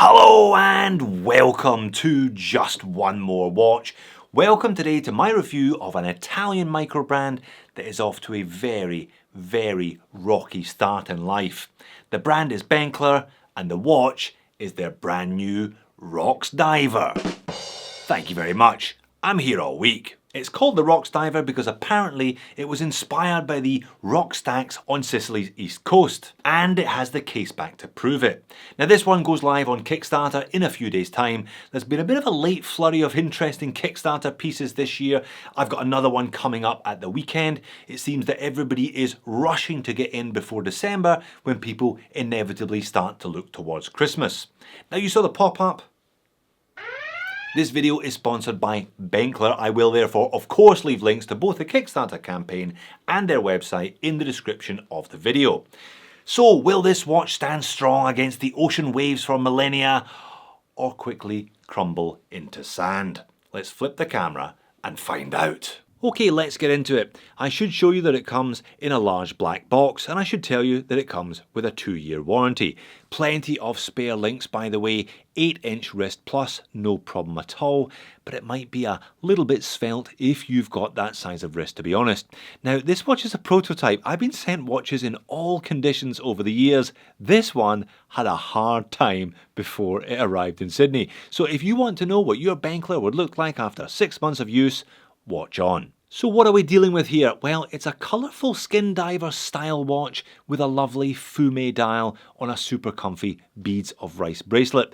Hello and welcome to Just One More Watch. Welcome today to my review of an Italian microbrand that is off to a very, very rocky start in life. The brand is Benkler and the watch is their brand new Rocks Diver. Thank you very much. I'm here all week. It's called the Rocks Diver because apparently it was inspired by the rock stacks on Sicily's east coast, and it has the case back to prove it. Now this one goes live on Kickstarter in a few days' time. There's been a bit of a late flurry of interesting Kickstarter pieces this year. I've got another one coming up at the weekend. It seems that everybody is rushing to get in before December when people inevitably start to look towards Christmas. Now you saw the pop-up. This video is sponsored by Benkler. I will therefore of course leave links to both the Kickstarter campaign and their website in the description of the video. So will this watch stand strong against the ocean waves for millennia or quickly crumble into sand? Let's flip the camera and find out. Okay, let's get into it. I should show you that it comes in a large black box, and I should tell you that it comes with a 2-year warranty. Plenty of spare links, by the way. 8-inch wrist plus, no problem at all, but it might be a little bit svelte if you've got that size of wrist, to be honest. Now, this watch is a prototype. I've been sent watches in all conditions over the years. This one had a hard time before it arrived in Sydney. So if you want to know what your Benkler would look like after 6 months of use, watch on. So what are we dealing with here? Well, it's a colourful skin diver style watch with a lovely fume dial on a super comfy beads of rice bracelet.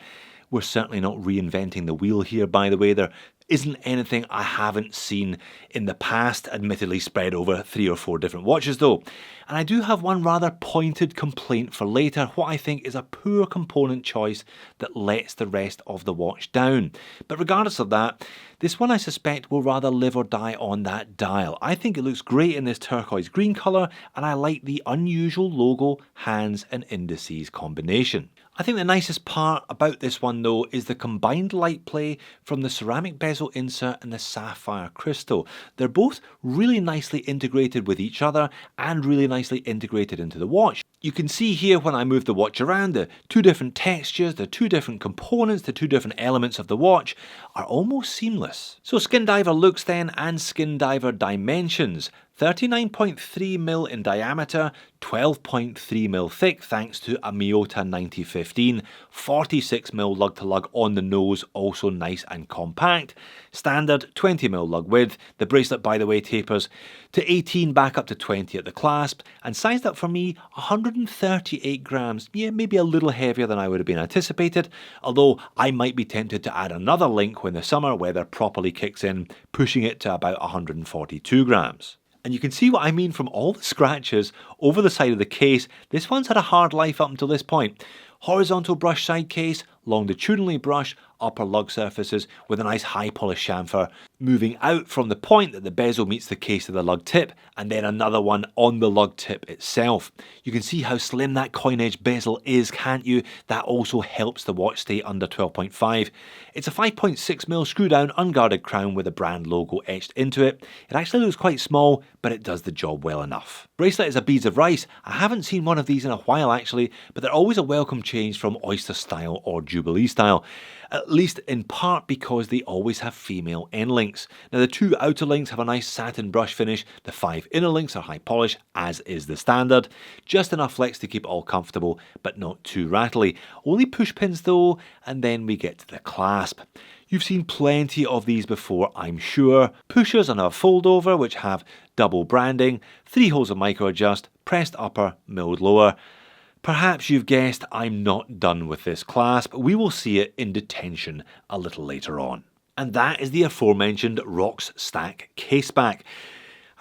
We're certainly not reinventing the wheel here, by the way. There isn't anything I haven't seen in the past, admittedly spread over 3 or 4 different watches though. And I do have one rather pointed complaint for later, what I think is a poor component choice that lets the rest of the watch down. But regardless of that, this one I suspect will rather live or die on that dial. I think it looks great in this turquoise green colour, and I like the unusual logo, hands and indices combination. I think the nicest part about this one though is the combined light play from the ceramic bezel insert and the sapphire crystal. They're both really nicely integrated with each other and really nicely integrated into the watch. You can see here when I move the watch around, the 2 different textures, the 2 different components, the 2 different elements of the watch are almost seamless. So Skin Diver looks then, and Skin Diver dimensions. 39.3mm in diameter, 12.3mm thick thanks to a Miyota 9015, 46mm lug to lug on the nose, also nice and compact. Standard 20mm lug width. The bracelet, by the way, tapers to 18 back up to 20 at the clasp, and sized up for me 138 grams. Yeah, maybe a little heavier than I would have been anticipated, although I might be tempted to add another link when the summer weather properly kicks in, pushing it to about 142 grams. And you can see what I mean from all the scratches over the side of the case. This one's had a hard life up until this point. Horizontal brush side case, longitudinally brush upper lug surfaces with a nice high polish chamfer moving out from the point that the bezel meets the case of the lug tip, and then another one on the lug tip itself. You can see how slim that coin edge bezel is, can't you? That also helps the watch stay under 12.5. It's a 5.6mm screw down unguarded crown with a brand logo etched into it. It actually looks quite small, but it does the job well enough. Bracelet is a beads of rice. I haven't seen one of these in a while actually, but they're always a welcome change from oyster style or jubilee style. At least in part because they always have female end links. Now the 2 outer links have a nice satin brush finish, the 5 inner links are high polish, as is the standard. Just enough flex to keep it all comfortable, but not too rattly. Only push pins though, and then we get to the clasp. You've seen plenty of these before, I'm sure. Pushers on a fold over which have double branding, 3 holes of micro adjust, pressed upper, milled lower. Perhaps you've guessed I'm not done with this clasp. We will see it in detention a little later on. And that is the aforementioned Rocks Stack caseback.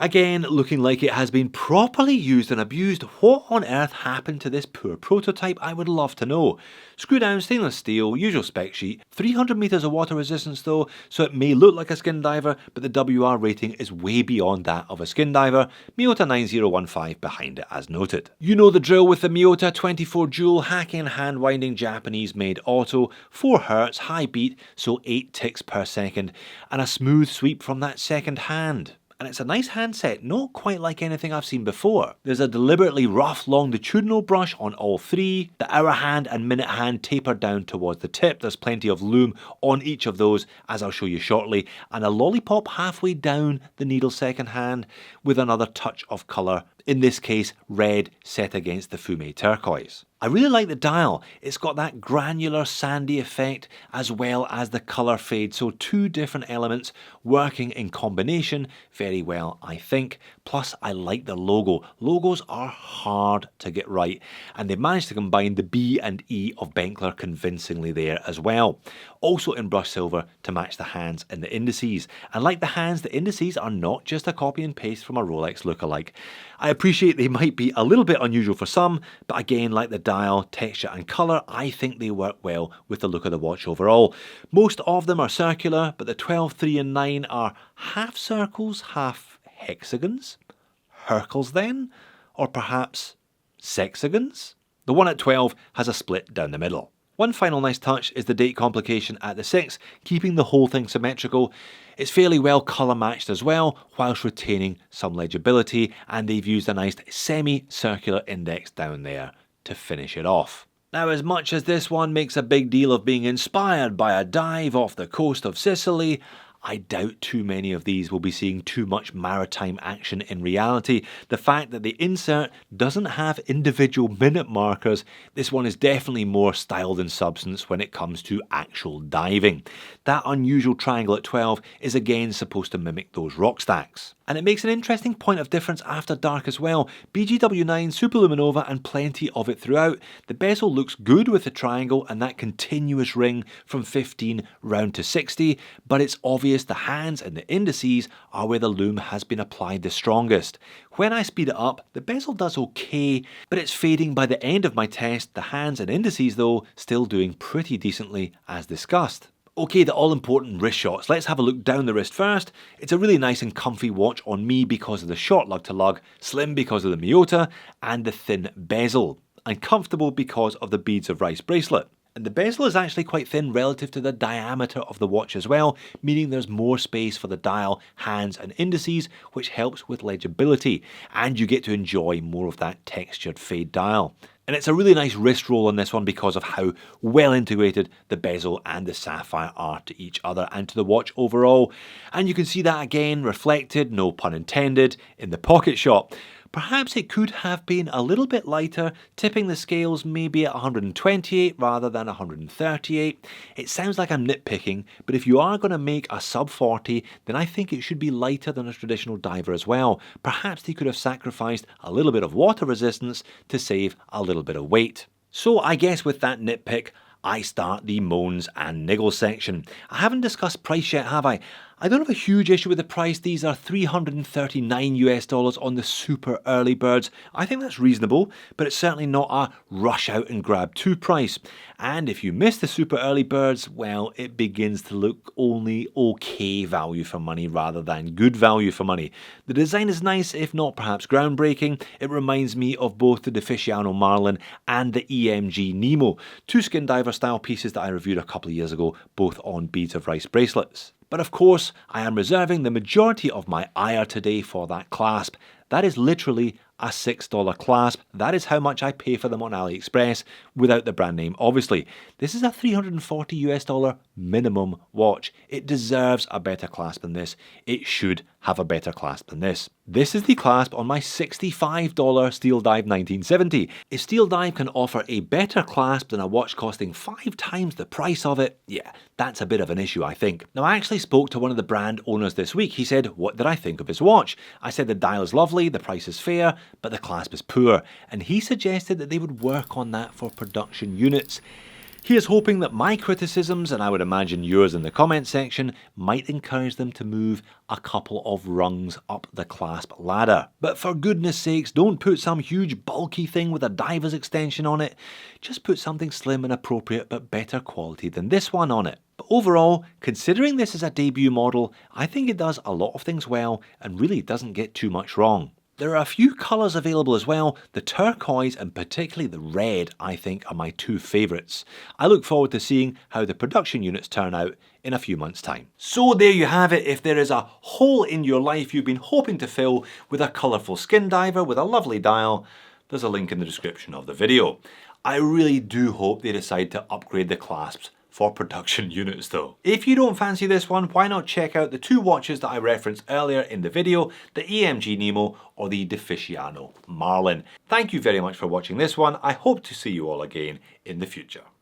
Again, looking like it has been properly used and abused. What on earth happened to this poor prototype? I would love to know. Screw down stainless steel, usual spec sheet, 300 meters of water resistance though, so it may look like a skin diver, but the WR rating is way beyond that of a skin diver. Miyota 9015 behind it as noted. You know the drill with the Miyota 24 jewel hacking hand winding Japanese made auto, 4 Hz, high beat, so 8 ticks per second, and a smooth sweep from that second hand. and it's a nice handset, not quite like anything I've seen before. There's a deliberately rough longitudinal brush on all three. The hour hand and minute hand taper down towards the tip. There's plenty of loom on each of those, as I'll show you shortly, and a lollipop halfway down the needle second hand with another touch of colour, in this case red set against the Fume turquoise. I really like the dial. It's got that granular sandy effect as well as the colour fade, so two different elements working in combination very well, I think. Plus I like the logo. Logos are hard to get right, and they've managed to combine the B and E of Benkler convincingly there as well. Also in brushed silver to match the hands and the indices. And like the hands, the indices are not just a copy and paste from a Rolex lookalike. I appreciate they might be a little bit unusual for some, but again, like the dial, texture and colour, I think they work well with the look of the watch overall. Most of them are circular, but the 12, 3 and 9 are half circles, half hexagons? Hercles then? Or perhaps sexagons? The one at 12 has a split down the middle. One final nice touch is the date complication at the 6, keeping the whole thing symmetrical. It's fairly well colour matched as well, whilst retaining some legibility, and they've used a nice semi-circular index down there to finish it off. Now, as much as this one makes a big deal of being inspired by a dive off the coast of Sicily, I doubt too many of these will be seeing too much maritime action in reality. The fact that the insert doesn't have individual minute markers, this one is definitely more style than substance when it comes to actual diving. That unusual triangle at 12 is again supposed to mimic those rock stacks. And it makes an interesting point of difference after dark as well. BGW9, superluminova and plenty of it throughout. The bezel looks good with the triangle and that continuous ring from 15 round to 60, but it's obvious the hands and the indices are where the loom has been applied the strongest. When I speed it up, the bezel does okay, but it's fading by the end of my test. The hands and indices though, still doing pretty decently as discussed. Okay, the all-important wrist shots. Let's have a look down the wrist first. It's a really nice and comfy watch on me because of the short lug-to-lug, slim because of the Miyota, and the thin bezel, and comfortable because of the beads of rice bracelet. And the bezel is actually quite thin relative to the diameter of the watch as well, meaning there's more space for the dial, hands and indices, which helps with legibility, and you get to enjoy more of that textured fade dial. And it's a really nice wrist roll on this one because of how well integrated the bezel and the sapphire are to each other and to the watch overall. And you can see that again reflected, no pun intended, in the pocket shot. Perhaps it could have been a little bit lighter, tipping the scales maybe at 128 rather than 138. It sounds like I'm nitpicking, but if you are going to make a sub 40, then I think it should be lighter than a traditional diver as well. Perhaps they could have sacrificed a little bit of water resistance to save a little bit of weight. So I guess with that nitpick, I start the moans and niggles section. I haven't discussed price yet, have I? I don't have a huge issue with the price. These are $339 US on the super early birds. I think that's reasonable, but it's certainly not a rush out and grab two price. And if you miss the super early birds, well, it begins to look only okay value for money rather than good value for money. The design is nice, if not perhaps groundbreaking. It reminds me of both the Deficiano Marlin and the EMG Nemo, two skin diver style pieces that I reviewed a couple of years ago, both on beads of rice bracelets. But of course, I am reserving the majority of my ire today for that clasp. That is literally a $6 clasp. That is how much I pay for them on AliExpress, without the brand name obviously. This is a $340 US minimum watch. It deserves a better clasp than this. It should have a better clasp than this. This is the clasp on my $65 Steel Dive 1970. If Steel Dive can offer a better clasp than a watch costing 5 times the price of it, yeah, that's a bit of an issue, I think. Now, I actually spoke to one of the brand owners this week. He said, what did I think of his watch? I said the dial is lovely, the price is fair, but the clasp is poor. And he suggested that they would work on that for production units. He is hoping that my criticisms, and I would imagine yours in the comment section, might encourage them to move a couple of rungs up the clasp ladder. But for goodness sakes, don't put some huge bulky thing with a diver's extension on it. Just put something slim and appropriate but better quality than this one on it. But overall, considering this is a debut model, I think it does a lot of things well and really doesn't get too much wrong. There are a few colours available as well. The turquoise and particularly the red, I think, are my two favourites. I look forward to seeing how the production units turn out in a few months' time. So there you have it. If there is a hole in your life you've been hoping to fill with a colourful skin diver with a lovely dial, there's a link in the description of the video. I really do hope they decide to upgrade the clasps for production units though. If you don't fancy this one, why not check out the two watches that I referenced earlier in the video, the EMG Nemo or the Deficiano Marlin. Thank you very much for watching this one. I hope to see you all again in the future.